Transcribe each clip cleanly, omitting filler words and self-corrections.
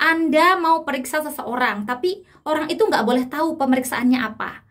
Anda mau periksa seseorang, tapi orang itu nggak boleh tahu pemeriksaannya apa.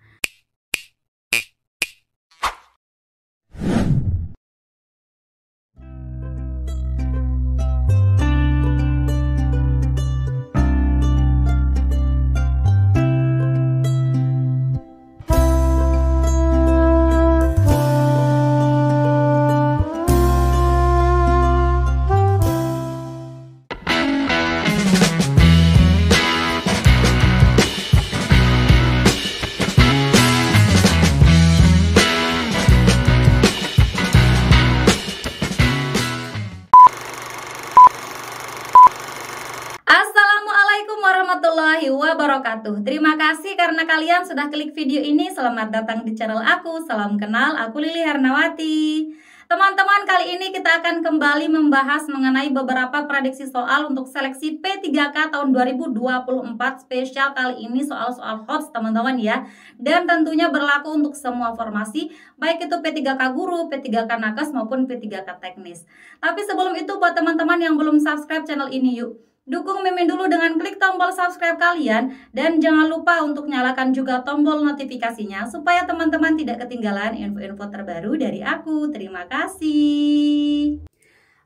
Assalamualaikum warahmatullahi wabarakatuh. Terima kasih karena kalian sudah klik video ini. Selamat datang di channel aku. Salam kenal, aku Lili Hernawati. Teman-teman, kali ini kita akan kembali membahas mengenai beberapa prediksi soal untuk seleksi P3K tahun 2024. Spesial kali ini soal-soal HOTS teman-teman ya. Dan tentunya berlaku untuk semua formasi, baik itu P3K Guru, P3K Nakes maupun P3K Teknis. Tapi sebelum itu, buat teman-teman yang belum subscribe channel ini, yuk dukung Mimin dulu dengan klik tombol subscribe kalian. Dan jangan lupa untuk nyalakan juga tombol notifikasinya supaya teman-teman tidak ketinggalan info-info terbaru dari aku. Terima kasih.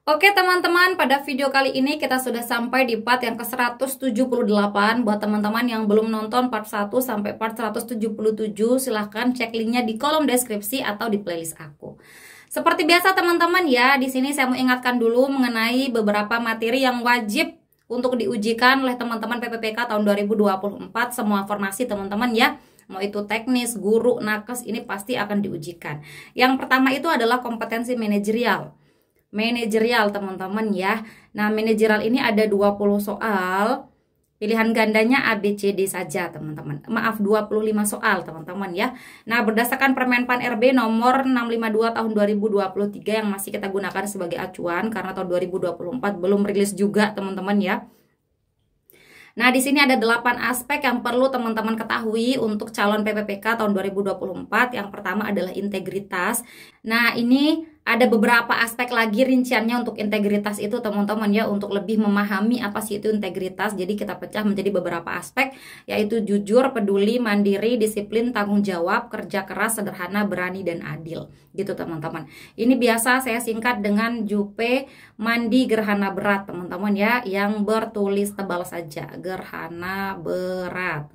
Oke teman-teman, pada video kali ini kita sudah sampai di part yang ke-178. Buat teman-teman yang belum nonton part 1 sampai part 177, silahkan cek linknya di kolom deskripsi atau di playlist aku. Seperti biasa teman-teman ya, di sini saya mau ingatkan dulu mengenai beberapa materi yang wajib untuk diujikan oleh teman-teman PPPK tahun 2024, semua formasi teman-teman ya. Mau itu teknis, guru, nakes, ini pasti akan diujikan. Yang pertama itu adalah kompetensi manajerial. Manajerial teman-teman ya. Nah, manajerial ini ada 20 soal. Pilihan gandanya A, B, C, D saja teman-teman. Maaf, 25 soal teman-teman ya. Nah, berdasarkan Permenpan RB nomor 652 tahun 2023 yang masih kita gunakan sebagai acuan karena tahun 2024 belum rilis juga teman-teman ya. Nah, di sini ada 8 aspek yang perlu teman-teman ketahui untuk calon PPPK tahun 2024. Yang pertama adalah integritas. Nah, ini ada beberapa aspek lagi rinciannya untuk integritas itu teman-teman ya, untuk lebih memahami apa sih itu integritas. Jadi kita pecah menjadi beberapa aspek, yaitu jujur, peduli, mandiri, disiplin, tanggung jawab, kerja keras, sederhana, berani, dan adil. Gitu teman-teman. Ini biasa saya singkat dengan JUPE Mandi Gerhana Berat teman-teman ya, yang bertulis tebal saja, gerhana berat.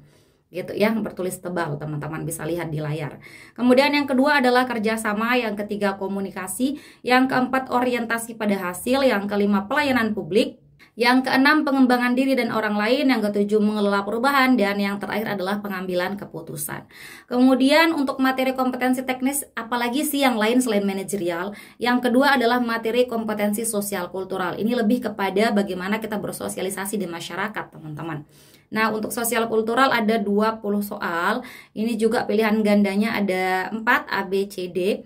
Gitu ya, bertulis tebal teman-teman bisa lihat di layar. Kemudian yang kedua adalah kerjasama, yang ketiga komunikasi, yang keempat orientasi pada hasil, yang kelima pelayanan publik, yang keenam pengembangan diri dan orang lain, yang ketujuh mengelola perubahan, dan yang terakhir adalah pengambilan keputusan. Kemudian untuk materi kompetensi teknis, apalagi sih yang lain selain manajerial? Yang kedua adalah materi kompetensi sosial kultural. Ini lebih kepada bagaimana kita bersosialisasi di masyarakat teman-teman. Nah, untuk sosial kultural ada 20 soal. Ini juga pilihan gandanya ada 4 A, B, C, D.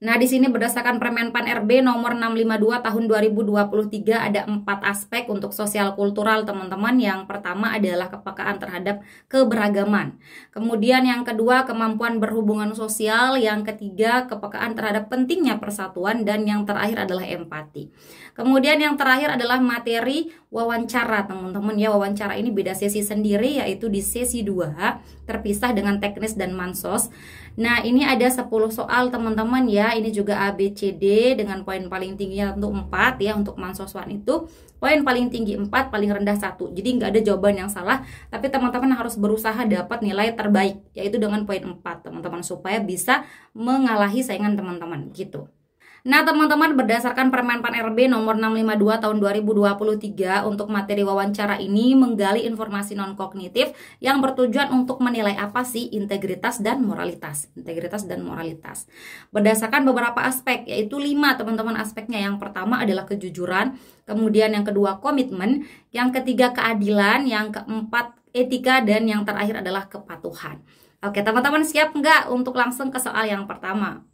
Nah, di sini berdasarkan Permenpan RB nomor 652 tahun 2023 ada 4 aspek untuk sosial kultural teman-teman. Yang pertama adalah kepekaan terhadap keberagaman. Kemudian yang kedua kemampuan berhubungan sosial, yang ketiga kepekaan terhadap pentingnya persatuan, dan yang terakhir adalah empati. Kemudian yang terakhir adalah materi wawancara teman-teman ya. Wawancara ini beda sesi sendiri, yaitu di sesi 2 terpisah dengan teknis dan mansos. Nah, ini ada 10 soal teman-teman ya. Ini juga A, B, C, D dengan poin paling tingginya untuk 4 ya. Untuk mansoswan itu poin paling tinggi 4, paling rendah 1. Jadi nggak ada jawaban yang salah, tapi teman-teman harus berusaha dapat nilai terbaik, yaitu dengan poin 4 teman-teman, supaya bisa mengalahi saingan teman-teman gitu. Nah teman-teman, berdasarkan Permenpan RB nomor 652 tahun 2023 untuk materi wawancara ini menggali informasi non-kognitif yang bertujuan untuk menilai apa sih integritas dan moralitas. Integritas dan moralitas berdasarkan beberapa aspek, yaitu 5 teman-teman aspeknya. Yang pertama adalah kejujuran, kemudian yang kedua komitmen, yang ketiga keadilan, yang keempat etika, dan yang terakhir adalah kepatuhan. Oke teman-teman, siap nggak untuk langsung ke soal yang pertama?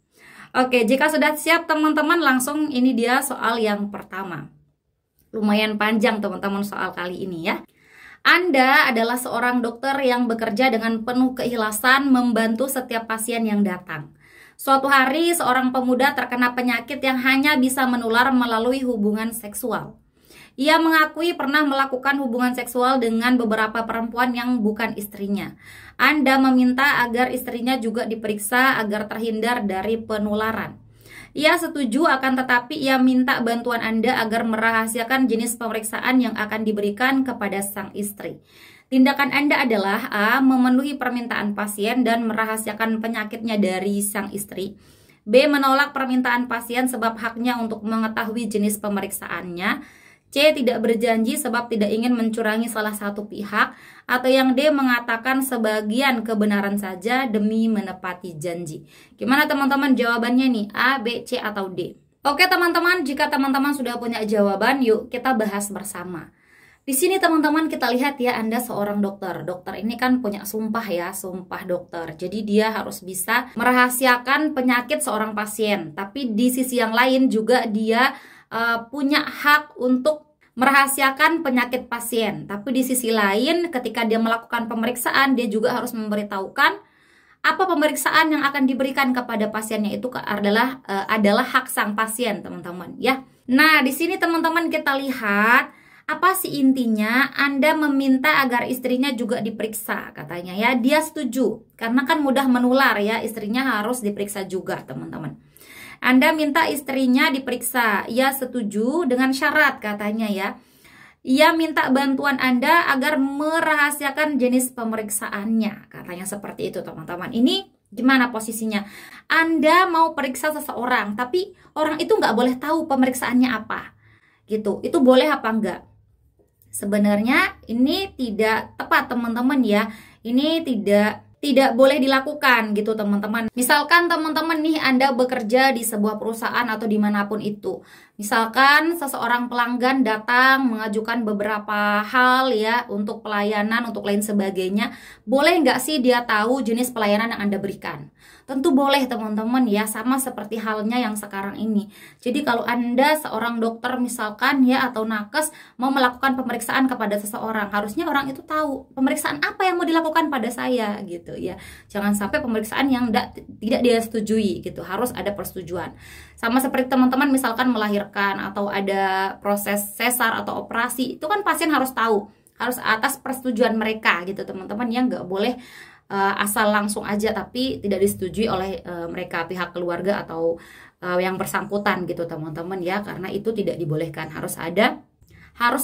Oke, jika sudah siap teman-teman, langsung ini dia soal yang pertama. Lumayan panjang teman-teman soal kali ini ya. Anda adalah seorang dokter yang bekerja dengan penuh keikhlasan membantu setiap pasien yang datang. Suatu hari seorang pemuda terkena penyakit yang hanya bisa menular melalui hubungan seksual. Ia mengakui pernah melakukan hubungan seksual dengan beberapa perempuan yang bukan istrinya. Anda meminta agar istrinya juga diperiksa agar terhindar dari penularan. Ia setuju, akan tetapi ia minta bantuan Anda agar merahasiakan jenis pemeriksaan yang akan diberikan kepada sang istri. Tindakan Anda adalah A. Memenuhi permintaan pasien dan merahasiakan penyakitnya dari sang istri. B. Menolak permintaan pasien sebab haknya untuk mengetahui jenis pemeriksaannya. C. Tidak berjanji sebab tidak ingin mencurangi salah satu pihak. Atau yang D. Mengatakan sebagian kebenaran saja demi menepati janji. Gimana teman-teman jawabannya nih? A, B, C, atau D? Oke teman-teman, jika teman-teman sudah punya jawaban, yuk kita bahas bersama. Di sini teman-teman kita lihat ya, Anda seorang dokter. Dokter ini kan punya sumpah ya, sumpah dokter. Jadi dia harus bisa merahasiakan penyakit seorang pasien. Tapi di sisi yang lain juga dia punya hak untuk merahasiakan penyakit pasien. Tapi di sisi lain ketika dia melakukan pemeriksaan, dia juga harus memberitahukan apa pemeriksaan yang akan diberikan kepada pasiennya. Itu adalah hak sang pasien, teman-teman ya. Nah, di sini teman-teman kita lihat apa sih intinya? Anda meminta agar istrinya juga diperiksa, katanya ya. Dia setuju karena kan mudah menular ya, istrinya harus diperiksa juga, teman-teman. Anda minta istrinya diperiksa, ia setuju dengan syarat, katanya ya. Ia minta bantuan Anda agar merahasiakan jenis pemeriksaannya, katanya seperti itu, teman-teman. Ini gimana posisinya? Anda mau periksa seseorang, tapi orang itu nggak boleh tahu pemeriksaannya apa, gitu. Itu boleh apa enggak? Sebenarnya ini tidak tepat, teman-teman ya. Ini tidak boleh dilakukan gitu, teman-teman. Misalkan teman-teman nih, Anda bekerja di sebuah perusahaan atau dimanapun itu. Misalkan seseorang pelanggan datang mengajukan beberapa hal ya untuk pelayanan, untuk lain sebagainya. Boleh nggak sih dia tahu jenis pelayanan yang Anda berikan? Tentu boleh, teman-teman ya, sama seperti halnya yang sekarang ini. Jadi kalau Anda seorang dokter misalkan ya, atau nakes mau melakukan pemeriksaan kepada seseorang, harusnya orang itu tahu pemeriksaan apa yang mau dilakukan pada saya gitu ya. Jangan sampai pemeriksaan yang tidak dia setujui gitu, harus ada persetujuan. Sama seperti teman-teman misalkan melahirkan atau ada proses sesar atau operasi, itu kan pasien harus tahu, harus atas persetujuan mereka gitu, teman-teman ya. Nggak boleh asal langsung aja tapi tidak disetujui oleh mereka, pihak keluarga atau yang bersangkutan gitu, teman-teman ya, karena itu tidak dibolehkan. Harus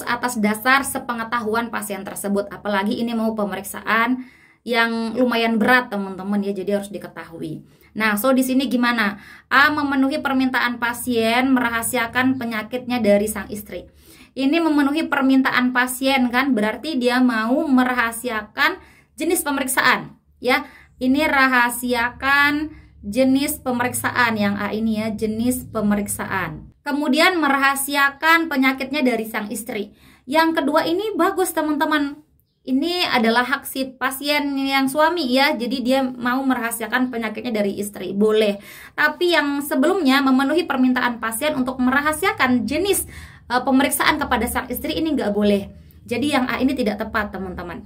atas dasar sepengetahuan pasien tersebut, apalagi ini mau pemeriksaan yang lumayan berat, teman-teman ya, jadi harus diketahui. Nah, di sini gimana? A. Memenuhi permintaan pasien merahasiakan penyakitnya dari sang istri. Ini memenuhi permintaan pasien kan, berarti dia mau merahasiakan jenis pemeriksaan ya. Ini rahasiakan jenis pemeriksaan yang A ini ya, jenis pemeriksaan. Kemudian merahasiakan penyakitnya dari sang istri. Yang kedua ini bagus, teman-teman. Ini adalah hak si pasien yang suami ya. Jadi dia mau merahasiakan penyakitnya dari istri, boleh. Tapi yang sebelumnya memenuhi permintaan pasien untuk merahasiakan jenis pemeriksaan kepada sang istri, ini nggak boleh. Jadi yang A ini tidak tepat, teman-teman.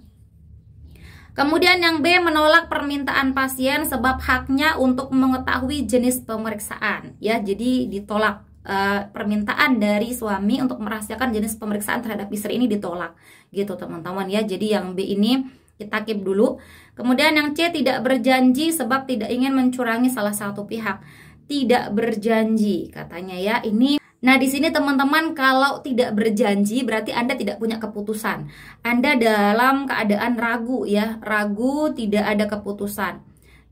Kemudian yang B, menolak permintaan pasien sebab haknya untuk mengetahui jenis pemeriksaan ya. Jadi ditolak, permintaan dari suami untuk merahasiakan jenis pemeriksaan terhadap istri ini ditolak gitu, teman-teman ya. Jadi yang B ini kita keep dulu. Kemudian yang C, tidak berjanji sebab tidak ingin mencurangi salah satu pihak. Tidak berjanji katanya ya. Nah, di sini teman-teman, kalau tidak berjanji berarti Anda tidak punya keputusan. Anda dalam keadaan ragu ya, ragu, tidak ada keputusan.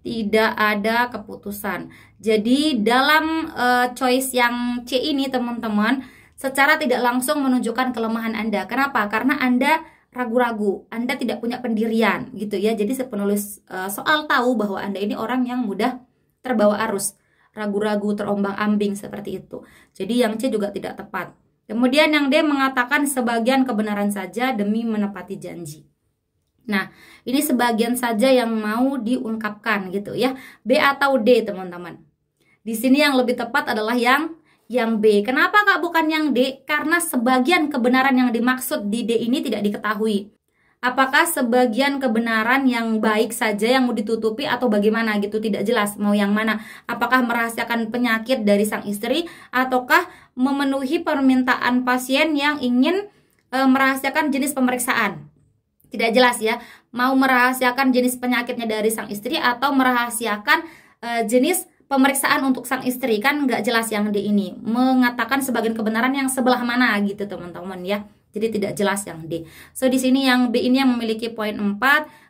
Tidak ada keputusan. Jadi dalam choice yang C ini, teman-teman, secara tidak langsung menunjukkan kelemahan Anda. Kenapa? Karena Anda ragu-ragu, Anda tidak punya pendirian gitu ya. Jadi penulis soal tahu bahwa Anda ini orang yang mudah terbawa arus, ragu-ragu, terombang-ambing seperti itu. Jadi yang C juga tidak tepat. Kemudian yang D mengatakan sebagian kebenaran saja demi menepati janji. Nah, ini sebagian saja yang mau diungkapkan gitu ya. B atau D, teman-teman. Di sini yang lebih tepat adalah yang B. Kenapa Kak bukan yang D? Karena sebagian kebenaran yang dimaksud di D ini tidak diketahui. Apakah sebagian kebenaran yang baik saja yang mau ditutupi atau bagaimana gitu, tidak jelas mau yang mana. Apakah merahasiakan penyakit dari sang istri ataukah memenuhi permintaan pasien yang ingin merahasiakan jenis pemeriksaan. Tidak jelas ya, mau merahasiakan jenis penyakitnya dari sang istri atau merahasiakan jenis pemeriksaan untuk sang istri. Kan nggak jelas yang D ini, mengatakan sebagian kebenaran yang sebelah mana gitu teman-teman ya. Jadi tidak jelas yang D. So di sini yang B ini yang memiliki poin 4,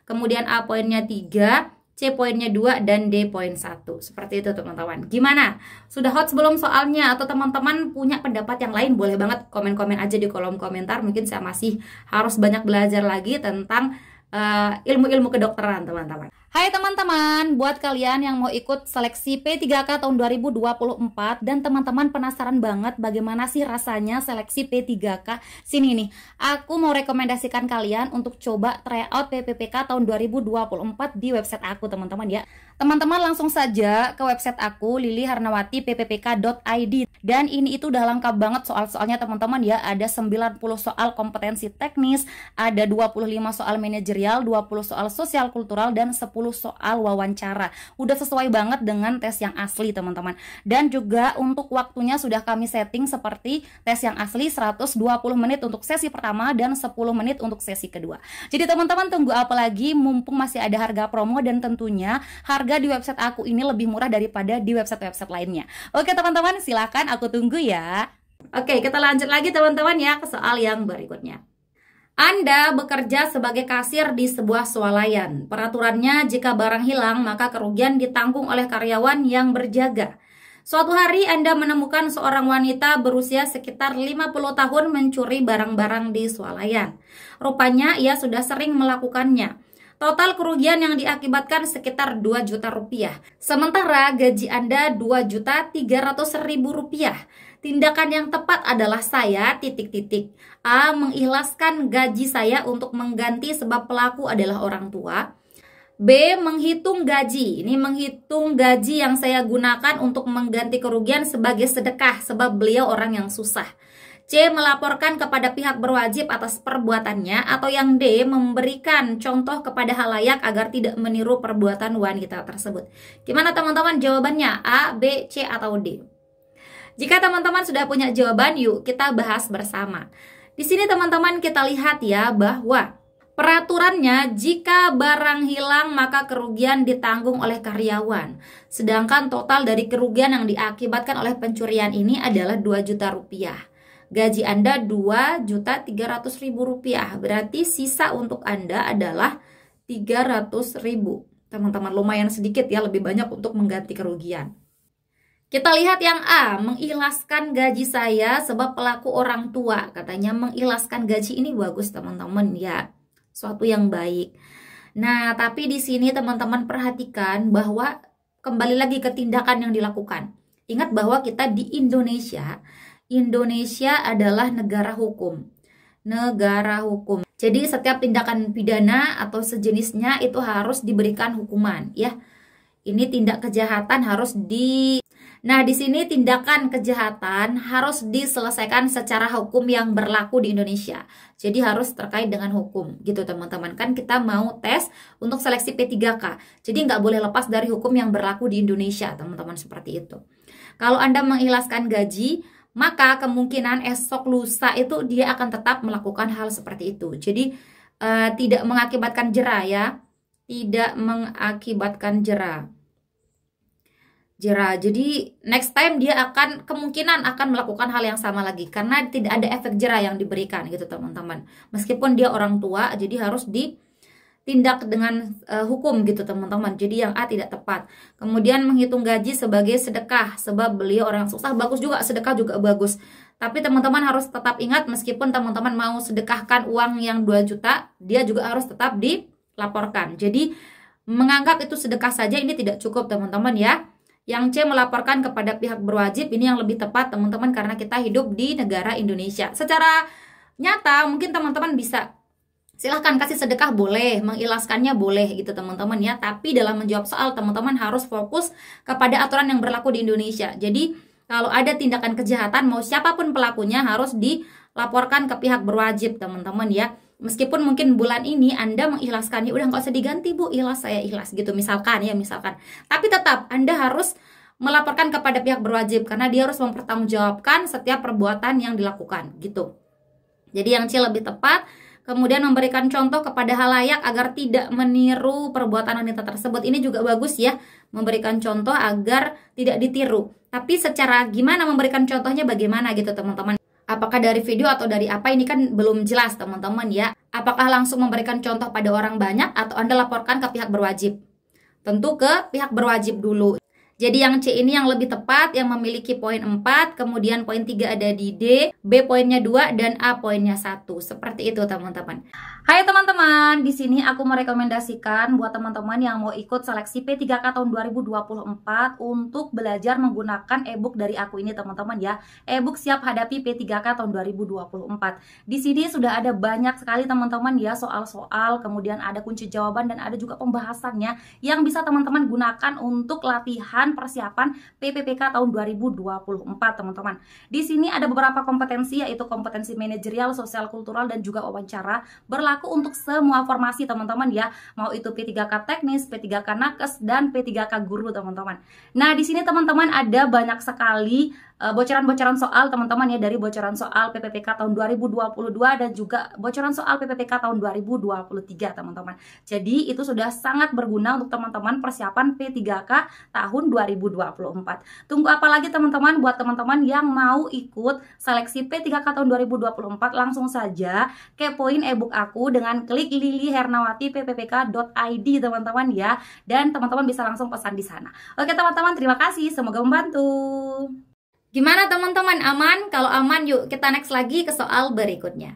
kemudian A poinnya 3, C poinnya 2, dan D poin 1. Seperti itu teman-teman. Gimana? Sudah hot sebelum soalnya? Atau teman-teman punya pendapat yang lain? Boleh banget komen-komen aja di kolom komentar. Mungkin saya masih harus banyak belajar lagi tentang ilmu-ilmu kedokteran teman-teman. Hai teman-teman, buat kalian yang mau ikut seleksi P3K tahun 2024 dan teman-teman penasaran banget bagaimana sih rasanya seleksi P3K, sini nih, aku mau rekomendasikan kalian untuk coba tryout PPPK tahun 2024 di website aku teman-teman ya. Teman-teman langsung saja ke website aku liliharnawati.pppk.id, dan ini itu udah lengkap banget soal-soalnya teman-teman ya. Ada 90 soal kompetensi teknis, ada 25 soal manajerial, 20 soal sosial kultural, dan 10 soal wawancara. Udah sesuai banget dengan tes yang asli teman-teman. Dan juga untuk waktunya sudah kami setting seperti tes yang asli, 120 menit untuk sesi pertama dan 10 menit untuk sesi kedua. Jadi teman-teman tunggu apa lagi, mumpung masih ada harga promo, dan tentunya harga di website aku ini lebih murah daripada di website-website lainnya. Oke teman-teman, silakan aku tunggu ya. Oke, kita lanjut lagi teman-teman ya ke soal yang berikutnya. Anda bekerja sebagai kasir di sebuah swalayan. Peraturannya, jika barang hilang, maka kerugian ditanggung oleh karyawan yang berjaga. Suatu hari Anda menemukan seorang wanita berusia sekitar 50 tahun mencuri barang-barang di swalayan. Rupanya ia sudah sering melakukannya. Total kerugian yang diakibatkan sekitar 2 juta rupiah. Sementara gaji Anda 2.300.000 rupiah. Tindakan yang tepat adalah saya ... A. Mengikhlaskan gaji saya untuk mengganti sebab pelaku adalah orang tua. B. Menghitung gaji. Ini menghitung gaji yang saya gunakan untuk mengganti kerugian sebagai sedekah sebab beliau orang yang susah. C. Melaporkan kepada pihak berwajib atas perbuatannya. Atau yang D. Memberikan contoh kepada halayak agar tidak meniru perbuatan wanita tersebut. Gimana teman-teman jawabannya? A, B, C, atau D? Jika teman-teman sudah punya jawaban, yuk kita bahas bersama. Di sini teman-teman kita lihat ya bahwa peraturannya jika barang hilang maka kerugian ditanggung oleh karyawan. Sedangkan total dari kerugian yang diakibatkan oleh pencurian ini adalah 2 juta rupiah. Gaji Anda 2.300.000 rupiah. Berarti sisa untuk Anda adalah 300.000. Teman-teman lumayan sedikit ya, lebih banyak untuk mengganti kerugian. Kita lihat yang A, mengikhlaskan gaji saya sebab pelaku orang tua. Katanya mengikhlaskan gaji ini bagus teman-teman ya. Suatu yang baik. Nah, tapi di sini teman-teman perhatikan bahwa kembali lagi ke tindakan yang dilakukan. Ingat bahwa kita di Indonesia. Indonesia adalah negara hukum. Negara hukum. Jadi setiap tindakan pidana atau sejenisnya itu harus diberikan hukuman ya. Ini tindak kejahatan harus Nah, di sini tindakan kejahatan harus diselesaikan secara hukum yang berlaku di Indonesia. Jadi harus terkait dengan hukum gitu teman-teman. Kan kita mau tes untuk seleksi P3K. Jadi nggak boleh lepas dari hukum yang berlaku di Indonesia teman-teman, seperti itu. Kalau Anda mengikhlaskan gaji, maka kemungkinan esok lusa itu dia akan tetap melakukan hal seperti itu. Jadi tidak mengakibatkan jera ya. Tidak mengakibatkan jera. Jadi next time dia akan kemungkinan akan melakukan hal yang sama lagi karena tidak ada efek jera yang diberikan gitu teman-teman. Meskipun dia orang tua, jadi harus ditindak dengan hukum gitu teman-teman. Jadi yang A tidak tepat. Kemudian menghitung gaji sebagai sedekah sebab beliau orang susah, bagus juga, sedekah juga bagus. Tapi teman-teman harus tetap ingat, meskipun teman-teman mau sedekahkan uang yang 2 juta, dia juga harus tetap dilaporkan. Jadi menganggap itu sedekah saja ini tidak cukup teman-teman ya. Yang C, melaporkan kepada pihak berwajib, ini yang lebih tepat teman-teman karena kita hidup di negara Indonesia. Secara nyata mungkin teman-teman bisa silahkan kasih sedekah boleh, mengikhlaskannya boleh gitu teman-teman ya. Tapi dalam menjawab soal teman-teman harus fokus kepada aturan yang berlaku di Indonesia. Jadi kalau ada tindakan kejahatan mau siapapun pelakunya harus dilaporkan ke pihak berwajib teman-teman ya. Meskipun mungkin bulan ini Anda mengikhlaskannya, udah nggak usah diganti Bu, ikhlas saya ikhlas gitu misalkan ya, misalkan. Tapi tetap Anda harus melaporkan kepada pihak berwajib karena dia harus mempertanggungjawabkan setiap perbuatan yang dilakukan gitu. Jadi yang C lebih tepat. Kemudian memberikan contoh kepada halayak agar tidak meniru perbuatan wanita tersebut. Ini juga bagus ya, memberikan contoh agar tidak ditiru. Tapi secara gimana memberikan contohnya bagaimana gitu teman-teman. Apakah dari video atau dari apa, ini kan belum jelas teman-teman ya. Apakah langsung memberikan contoh pada orang banyak atau Anda laporkan ke pihak berwajib? Tentu ke pihak berwajib dulu. Jadi yang C ini yang lebih tepat, yang memiliki poin 4, kemudian poin 3 ada di D, B poinnya 2, dan A poinnya 1. Seperti itu teman-teman. Hai teman-teman, di sini aku merekomendasikan buat teman-teman yang mau ikut seleksi P3K tahun 2024 untuk belajar menggunakan e-book dari aku ini teman-teman ya. E-book siap hadapi P3K tahun 2024. Di sini sudah ada banyak sekali teman-teman ya soal-soal, kemudian ada kunci jawaban dan ada juga pembahasannya yang bisa teman-teman gunakan untuk latihan persiapan PPPK tahun 2024 teman-teman. Di sini ada beberapa kompetensi yaitu kompetensi manajerial, sosial, kultural dan juga wawancara berlaku untuk semua formasi teman-teman ya. Mau itu P3K teknis, P3K nakes dan P3K guru teman-teman. Nah, di sini teman-teman ada banyak sekali bocoran-bocoran soal teman-teman ya, dari bocoran soal PPPK tahun 2022 dan juga bocoran soal PPPK tahun 2023 teman-teman. Jadi itu sudah sangat berguna untuk teman-teman persiapan P3K tahun 2024. Tunggu apa lagi teman-teman? Buat teman-teman yang mau ikut seleksi P3K tahun 2024 langsung saja kepoin e-book aku dengan klik lilihernawati.ppk.id teman-teman ya, dan teman-teman bisa langsung pesan di sana. Oke teman-teman, terima kasih, semoga membantu. Gimana teman-teman, aman? Kalau aman, yuk kita next lagi ke soal berikutnya.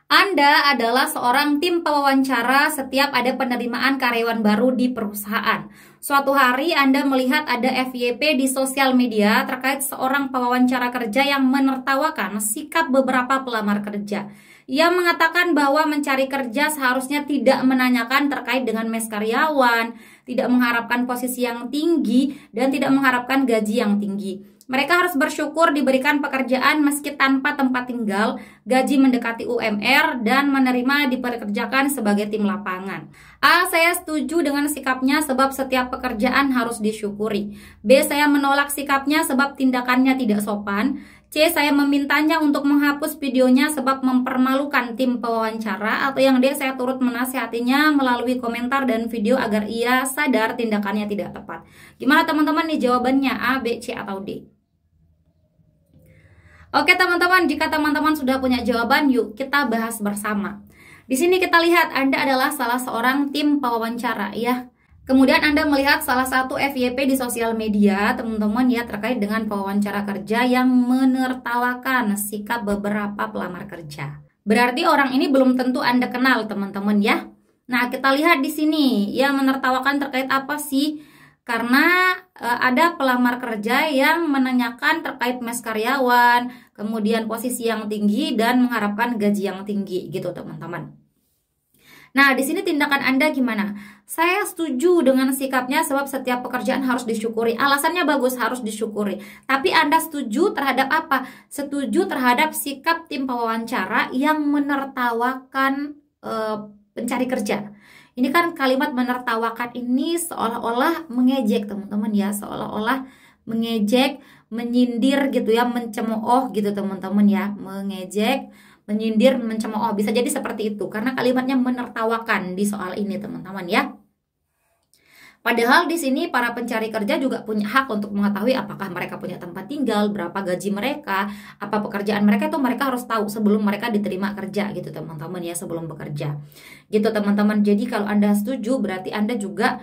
Anda adalah seorang tim pewawancara setiap ada penerimaan karyawan baru di perusahaan. Suatu hari Anda melihat ada FYP di sosial media terkait seorang pewawancara kerja yang menertawakan sikap beberapa pelamar kerja. Ia mengatakan bahwa mencari kerja seharusnya tidak menanyakan terkait dengan mes karyawan, tidak mengharapkan posisi yang tinggi, dan tidak mengharapkan gaji yang tinggi. Mereka harus bersyukur diberikan pekerjaan meski tanpa tempat tinggal, gaji mendekati UMR, dan menerima dipekerjakan sebagai tim lapangan. A. Saya setuju dengan sikapnya sebab setiap pekerjaan harus disyukuri. B. Saya menolak sikapnya sebab tindakannya tidak sopan. C. Saya memintanya untuk menghapus videonya sebab mempermalukan tim pewawancara. Atau yang D. Saya turut menasihatinya melalui komentar dan video agar ia sadar tindakannya tidak tepat. Gimana teman-teman nih jawabannya, A, B, C, atau D? Oke teman-teman, jika teman-teman sudah punya jawaban, yuk kita bahas bersama. Di sini kita lihat Anda adalah salah seorang tim pewawancara ya. Kemudian Anda melihat salah satu FYP di sosial media teman-teman ya, terkait dengan pewawancara kerja yang menertawakan sikap beberapa pelamar kerja. Berarti orang ini belum tentu Anda kenal teman-teman ya. Nah, kita lihat di sini ya, menertawakan terkait apa sih? Karena ada pelamar kerja yang menanyakan terkait mes karyawan, kemudian posisi yang tinggi dan mengharapkan gaji yang tinggi gitu teman-teman. Nah, di sini tindakan Anda gimana? Saya setuju dengan sikapnya sebab setiap pekerjaan harus disyukuri. Alasannya bagus, harus disyukuri. Tapi Anda setuju terhadap apa? Setuju terhadap sikap tim pewawancara yang menertawakan pencari kerja. Ini kan kalimat menertawakan ini seolah-olah mengejek teman-teman ya, seolah-olah mengejek, menyindir gitu ya, mencemooh gitu teman-teman ya, mengejek, menyindir, mencemooh, bisa jadi seperti itu karena kalimatnya menertawakan di soal ini teman-teman ya. Padahal di sini para pencari kerja juga punya hak untuk mengetahui apakah mereka punya tempat tinggal, berapa gaji mereka, apa pekerjaan mereka, itu mereka harus tahu sebelum mereka diterima kerja gitu teman-teman ya, sebelum bekerja. Gitu teman-teman. Jadi kalau Anda setuju berarti Anda juga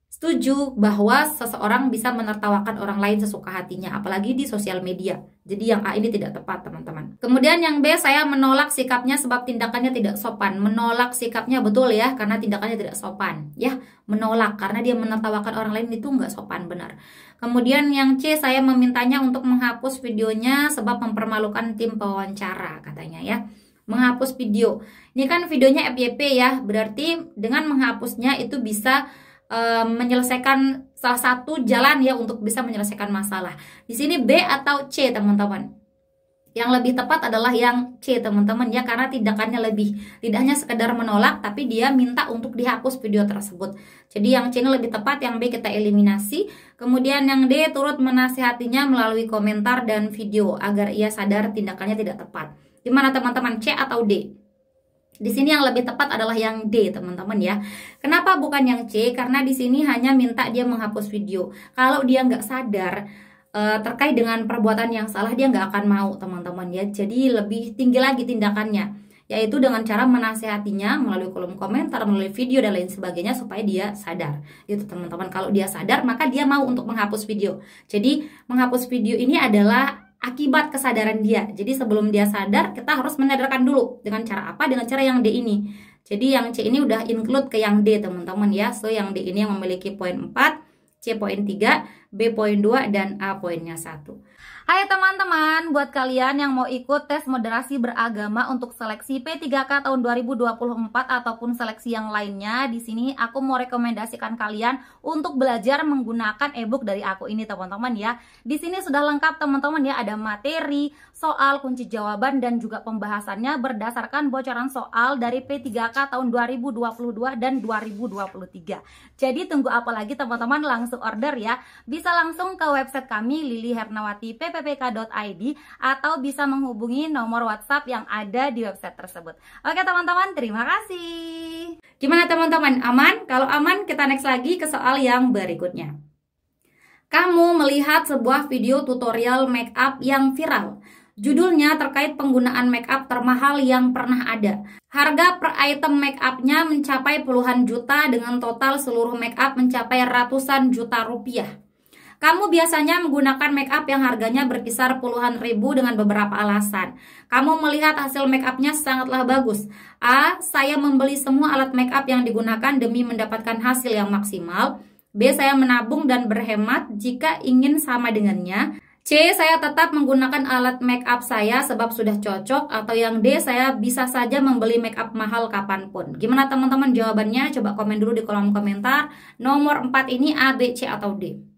setuju bahwa seseorang bisa menertawakan orang lain sesuka hatinya, apalagi di sosial media. Jadi yang A ini tidak tepat teman-teman. Kemudian yang B, saya menolak sikapnya sebab tindakannya tidak sopan. Menolak sikapnya betul ya, karena tindakannya tidak sopan ya. Menolak karena dia menertawakan orang lain itu nggak sopan, benar. Kemudian yang C, saya memintanya untuk menghapus videonya sebab mempermalukan tim pewawancara katanya ya. Menghapus video. Ini kan videonya FYP ya, berarti dengan menghapusnya itu bisa menyelesaikan salah satu jalan ya untuk bisa menyelesaikan masalah. Di sini B atau C teman-teman. Yang lebih tepat adalah yang C teman-teman ya, karena tindakannya lebih, tidak hanya sekedar menolak tapi dia minta untuk dihapus video tersebut. Jadi yang C ini lebih tepat, yang B kita eliminasi. Kemudian yang D turut menasihatinya melalui komentar dan video agar ia sadar tindakannya tidak tepat. Gimana teman-teman, C atau D? Di sini yang lebih tepat adalah yang D teman-teman ya. Kenapa bukan yang C? Karena di sini hanya minta dia menghapus video. Kalau dia nggak sadar terkait dengan perbuatan yang salah, dia nggak akan mau teman-teman ya. Jadi lebih tinggi lagi tindakannya, yaitu dengan cara menasehatinya melalui kolom komentar, melalui video dan lain sebagainya supaya dia sadar gitu teman-teman. Kalau dia sadar maka dia mau untuk menghapus video. Jadi menghapus video ini adalah akibat kesadaran dia. Jadi sebelum dia sadar kita harus menyadarkan dulu. Dengan cara apa? Dengan cara yang D ini. Jadi yang C ini udah include ke yang D teman-teman ya. So yang D ini yang memiliki poin 4, C poin 3, B poin 2, dan A poinnya 1. Hai teman-teman, buat kalian yang mau ikut tes moderasi beragama untuk seleksi P3K tahun 2024 ataupun seleksi yang lainnya, di sini aku mau rekomendasikan kalian untuk belajar menggunakan ebook dari aku ini teman-teman ya. Di sini sudah lengkap teman-teman ya, ada materi, soal, kunci jawaban dan juga pembahasannya berdasarkan bocoran soal dari P3K tahun 2022 dan 2023. Jadi tunggu apa lagi teman-teman, langsung order ya. Bisa langsung ke website kami lilihernawati.ppk.id atau bisa menghubungi nomor WhatsApp yang ada di website tersebut. Oke teman-teman, terima kasih. Gimana teman-teman, aman? Kalau aman, kita next lagi ke soal yang berikutnya. Kamu melihat sebuah video tutorial make up yang viral. Judulnya terkait penggunaan make up termahal yang pernah ada. Harga per item make upnya mencapai puluhan juta dengan total seluruh make up mencapai ratusan juta rupiah. Kamu biasanya menggunakan make up yang harganya berkisar puluhan ribu dengan beberapa alasan. Kamu melihat hasil make upnya sangatlah bagus. A. Saya membeli semua alat make up yang digunakan demi mendapatkan hasil yang maksimal. B. Saya menabung dan berhemat jika ingin sama dengannya. C. Saya tetap menggunakan alat make up saya sebab sudah cocok. Atau yang D. Saya bisa saja membeli make up mahal kapanpun. Gimana teman-teman jawabannya? Coba komen dulu di kolom komentar. Nomor 4 ini A, B, C, atau D?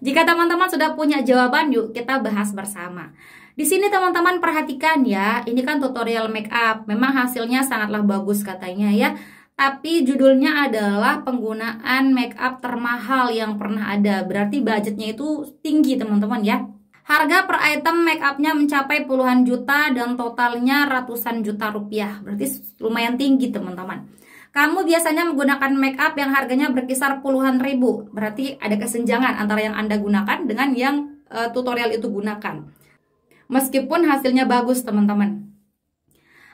Jika teman-teman sudah punya jawaban, yuk kita bahas bersama. Di sini teman-teman perhatikan ya, ini kan tutorial make up. Memang hasilnya sangatlah bagus katanya ya. Tapi judulnya adalah penggunaan make up termahal yang pernah ada. Berarti budgetnya itu tinggi teman-teman ya. Harga per item make upnya mencapai puluhan juta dan totalnya ratusan juta rupiah. Berarti lumayan tinggi teman-teman. Kamu biasanya menggunakan make up yang harganya berkisar puluhan ribu. Berarti ada kesenjangan antara yang Anda gunakan dengan yang tutorial itu gunakan. Meskipun hasilnya bagus teman-teman.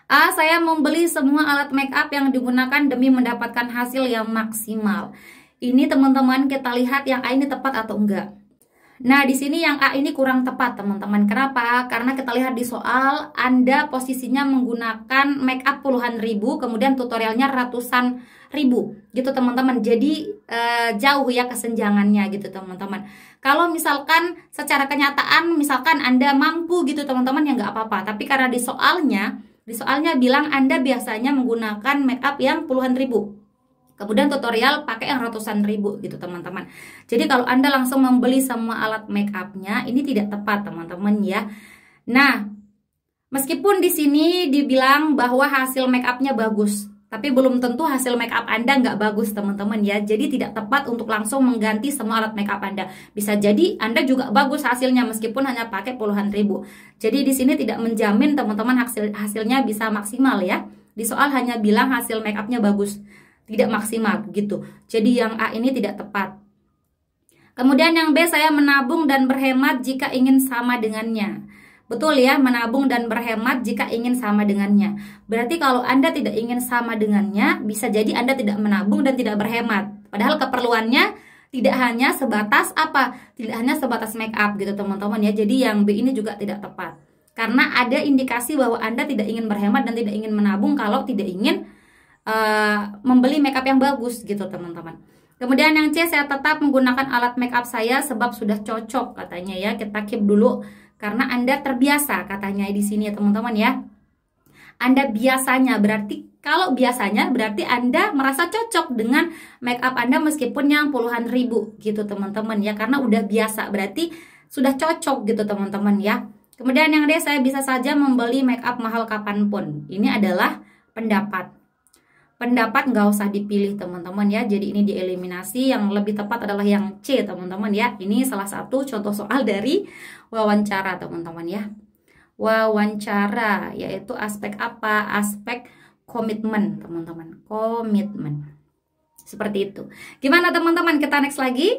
A. Saya membeli semua alat make up yang digunakan demi mendapatkan hasil yang maksimal. Ini teman-teman kita lihat yang A ini tepat atau enggak. Nah, di sini yang A ini kurang tepat, teman-teman. Kenapa? Karena kita lihat di soal, Anda posisinya menggunakan make up puluhan ribu, kemudian tutorialnya ratusan ribu, gitu teman-teman. Jadi jauh ya kesenjangannya, gitu teman-teman. Kalau misalkan secara kenyataan, misalkan Anda mampu, gitu teman-teman, ya nggak apa-apa. Tapi karena di soalnya bilang Anda biasanya menggunakan make up yang puluhan ribu. Kemudian tutorial pakai yang ratusan ribu gitu teman-teman. Jadi kalau Anda langsung membeli semua alat make upnya, ini tidak tepat teman-teman ya. Nah, meskipun di sini dibilang bahwa hasil make upnya bagus, tapi belum tentu hasil make up Anda nggak bagus teman-teman ya. Jadi tidak tepat untuk langsung mengganti semua alat make up Anda. Bisa jadi Anda juga bagus hasilnya meskipun hanya pakai puluhan ribu. Jadi di sini tidak menjamin teman-teman hasilnya bisa maksimal ya. Di soal hanya bilang hasil make upnya bagus, tidak maksimal gitu. Jadi yang A ini tidak tepat. Kemudian yang B, saya menabung dan berhemat jika ingin sama dengannya. Betul ya, menabung dan berhemat jika ingin sama dengannya. Berarti kalau Anda tidak ingin sama dengannya, bisa jadi Anda tidak menabung dan tidak berhemat. Padahal keperluannya tidak hanya sebatas apa? Tidak hanya sebatas make up gitu teman-teman ya. Jadi yang B ini juga tidak tepat. Karena ada indikasi bahwa Anda tidak ingin berhemat dan tidak ingin menabung kalau tidak ingin membeli makeup yang bagus gitu teman-teman. Kemudian yang C, saya tetap menggunakan alat makeup saya sebab sudah cocok katanya ya. Kita keep dulu karena Anda terbiasa katanya di sini ya teman-teman ya. Anda biasanya, berarti kalau biasanya berarti Anda merasa cocok dengan makeup Anda meskipun yang puluhan ribu gitu teman-teman ya. Karena udah biasa berarti sudah cocok gitu teman-teman ya. Kemudian yang D, saya bisa saja membeli make up mahal kapanpun. Ini adalah pendapat. Pendapat nggak usah dipilih teman-teman ya, jadi ini dieliminasi. Yang lebih tepat adalah yang C teman-teman ya. Ini salah satu contoh soal dari wawancara teman-teman ya. Wawancara yaitu aspek apa? Aspek komitmen teman-teman, komitmen. Seperti itu. Gimana teman-teman? Kita next lagi.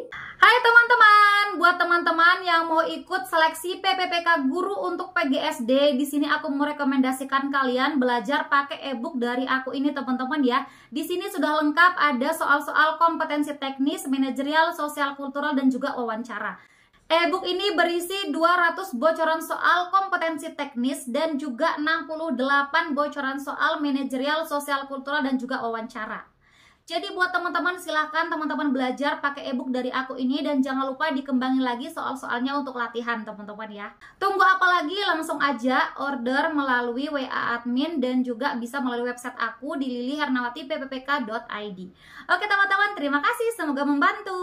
Hai teman-teman, buat teman-teman yang mau ikut seleksi PPPK Guru untuk PGSD, di sini aku mau rekomendasikan kalian belajar pakai ebook dari aku ini teman-teman ya. Di sini sudah lengkap, ada soal-soal kompetensi teknis, manajerial, sosial kultural dan juga wawancara. Ebook ini berisi 200 bocoran soal kompetensi teknis dan juga 68 bocoran soal manajerial, sosial kultural dan juga wawancara. Jadi buat teman-teman silahkan teman-teman belajar pakai ebook dari aku ini dan jangan lupa dikembangin lagi soal-soalnya untuk latihan teman-teman ya. Tunggu apa lagi? Langsung aja order melalui WA admin dan juga bisa melalui website aku di lilihernawati.ppk.id. Oke teman-teman, terima kasih, semoga membantu.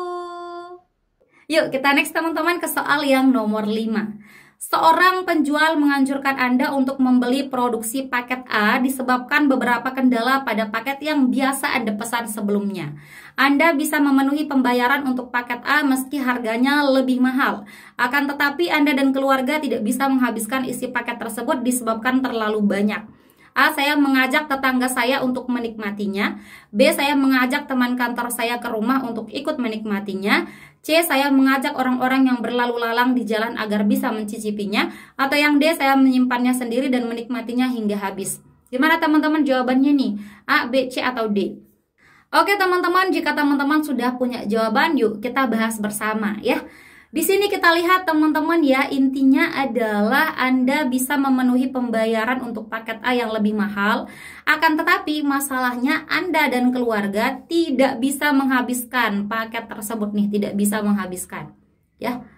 Yuk kita next teman-teman ke soal yang nomor 5. Seorang penjual menganjurkan Anda untuk membeli produksi paket A disebabkan beberapa kendala pada paket yang biasa Anda pesan sebelumnya. Anda bisa memenuhi pembayaran untuk paket A meski harganya lebih mahal. Akan tetapi Anda dan keluarga tidak bisa menghabiskan isi paket tersebut disebabkan terlalu banyak. A. Saya mengajak tetangga saya untuk menikmatinya. B. Saya mengajak teman kantor saya ke rumah untuk ikut menikmatinya. C. Saya mengajak orang-orang yang berlalu lalang di jalan agar bisa mencicipinya. Atau yang D. Saya menyimpannya sendiri dan menikmatinya hingga habis. Gimana teman-teman jawabannya nih? A, B, C, atau D? Oke teman-teman, jika teman-teman sudah punya jawaban, yuk kita bahas bersama ya. Di sini kita lihat teman-teman ya, intinya adalah Anda bisa memenuhi pembayaran untuk paket A yang lebih mahal. Akan tetapi masalahnya Anda dan keluarga tidak bisa menghabiskan paket tersebut nih, tidak bisa menghabiskan. Ya.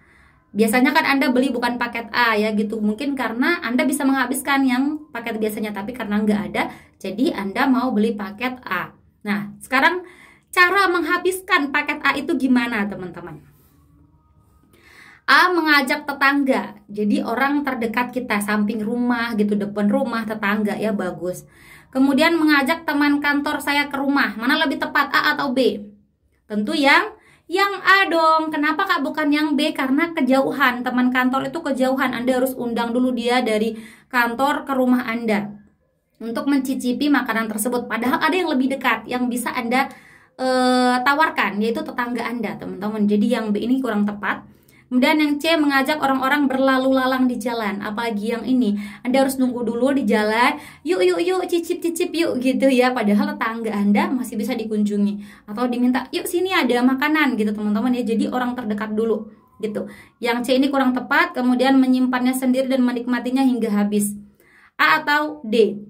Biasanya kan Anda beli bukan paket A ya gitu. Mungkin karena Anda bisa menghabiskan yang paket biasanya, tapi karena nggak ada, jadi Anda mau beli paket A. Nah, sekarang cara menghabiskan paket A itu gimana teman-teman? A. Mengajak tetangga, jadi orang terdekat kita, samping rumah gitu, depan rumah, tetangga ya, bagus. Kemudian mengajak teman kantor saya ke rumah, mana lebih tepat, A atau B? Tentu yang A dong. Kenapa Kak bukan yang B? Karena kejauhan, teman kantor itu kejauhan, Anda harus undang dulu dia dari kantor ke rumah Anda untuk mencicipi makanan tersebut. Padahal ada yang lebih dekat yang bisa Anda tawarkan, yaitu tetangga Anda teman-teman. Jadi yang B ini kurang tepat. Kemudian yang C, mengajak orang-orang berlalu lalang di jalan. Apalagi yang ini, Anda harus nunggu dulu di jalan. Yuk, cicip yuk gitu ya. Padahal tetangga Anda masih bisa dikunjungi. Atau diminta, yuk sini ada makanan gitu teman-teman ya. Jadi orang terdekat dulu gitu. Yang C ini kurang tepat. Kemudian menyimpannya sendiri dan menikmatinya hingga habis. A atau D?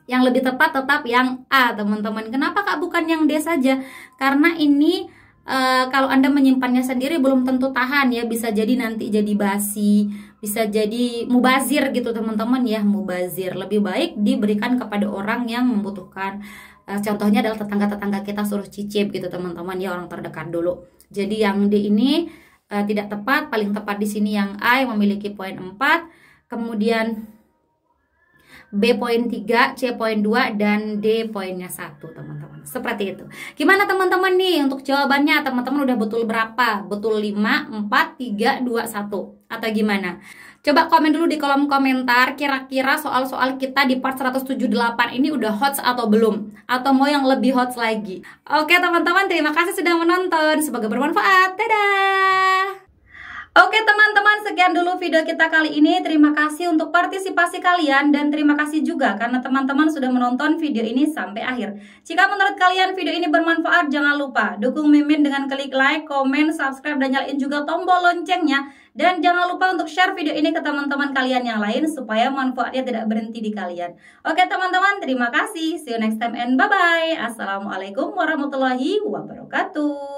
Yang lebih tepat tetap yang A teman-teman. Kenapa Kak bukan yang D saja? Karena ini kalau Anda menyimpannya sendiri belum tentu tahan ya, bisa jadi nanti jadi basi, bisa jadi mubazir gitu teman-teman ya, mubazir. Lebih baik diberikan kepada orang yang membutuhkan. Contohnya adalah tetangga-tetangga kita, suruh cicip gitu teman-teman ya, orang terdekat dulu. Jadi yang D ini tidak tepat, paling tepat di sini yang A yang memiliki poin 4, kemudian B poin 3, C poin 2, dan D poinnya 1 teman-teman. Seperti itu. Gimana teman-teman nih untuk jawabannya? Teman-teman udah betul berapa? Betul 5, 4, 3, 2, 1 atau gimana? Coba komen dulu di kolom komentar, kira-kira soal-soal kita di part 178 ini udah hot atau belum? Atau mau yang lebih hot lagi? Oke teman-teman, terima kasih sudah menonton. Semoga bermanfaat. Dadah! Oke teman-teman, sekian dulu video kita kali ini. Terima kasih untuk partisipasi kalian dan terima kasih juga karena teman-teman sudah menonton video ini sampai akhir. Jika menurut kalian video ini bermanfaat, jangan lupa dukung Mimin dengan klik like, komen, subscribe, dan nyalain juga tombol loncengnya. Dan jangan lupa untuk share video ini ke teman-teman kalian yang lain supaya manfaatnya tidak berhenti di kalian. Oke teman-teman, terima kasih. See you next time and bye-bye. Assalamualaikum warahmatullahi wabarakatuh.